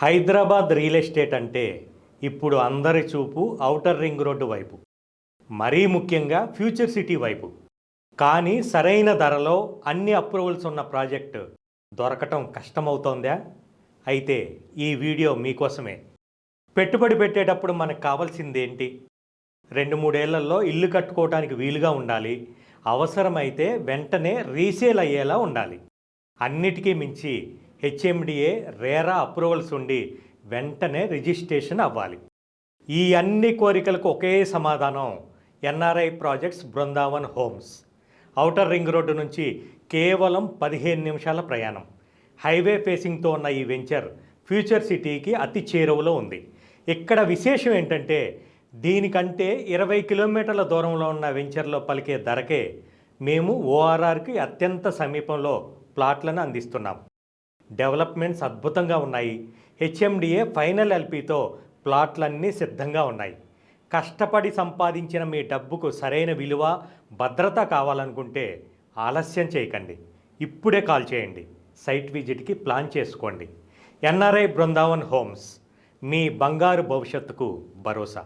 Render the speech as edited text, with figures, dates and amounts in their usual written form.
Hyderabad real estate అంటే ఇప్పుడు అందరి చూపు ఔటర్ రింగ్ రోడ్డు వైపు, మరీ ముఖ్యంగా ఫ్యూచర్ సిటీ వైపు. కానీ సరైన ధరలో అన్ని అప్రూవల్స్ ఉన్న ప్రాజెక్టు దొరకటం కష్టమవుతోందా? అయితే ఈ వీడియో మీకోసమే. పెట్టుబడి పెట్టేటప్పుడు మనకు కావాల్సిందేంటి? 2-3 ఏళ్లలో ఇల్లు కట్టుకోవడానికి వీలుగా ఉండాలి. అవసరమైతే వెంటనే రీసేల్ అయ్యేలా ఉండాలి. అన్నిటికీ మించి హెచ్ఎండిఏ రేరా అప్రూవల్స్ ఉండి వెంటనే రిజిస్ట్రేషన్ అవ్వాలి. ఈ అన్ని కోరికలకు ఒకే సమాధానం NRI projects Brindavan homes. Outer ring road నుంచి కేవలం 15 నిమిషాల ప్రయాణం. హైవే ఫేసింగ్తో ఉన్న ఈ వెంచర్ ఫ్యూచర్ సిటీకి అతి చేరువలో ఉంది. ఇక్కడ విశేషం ఏంటంటే దీనికంటే 20 కిలోమీటర్ల దూరంలో ఉన్న వెంచర్లో పలికే ధరకే మేము ఓఆర్ఆర్కి అత్యంత సమీపంలో ప్లాట్లను అందిస్తున్నాం. డెవలప్మెంట్స్ అద్భుతంగా ఉన్నాయి. హెచ్ఎండిఏ ఫైనల్ ఎల్పితో ప్లాట్లన్నీ సిద్ధంగా ఉన్నాయి. కష్టపడి సంపాదించిన మీ డబ్బుకు సరైన విలువ, భద్రత కావాలనుకుంటే ఆలస్యం చేయకండి. ఇప్పుడే కాల్ చేయండి. సైట్ విజిట్కి ప్లాన్ చేసుకోండి. ఎన్ఆర్ఐ బృందావన్ హోమ్స్, మీ బంగారు భవిష్యత్తుకు భరోసా.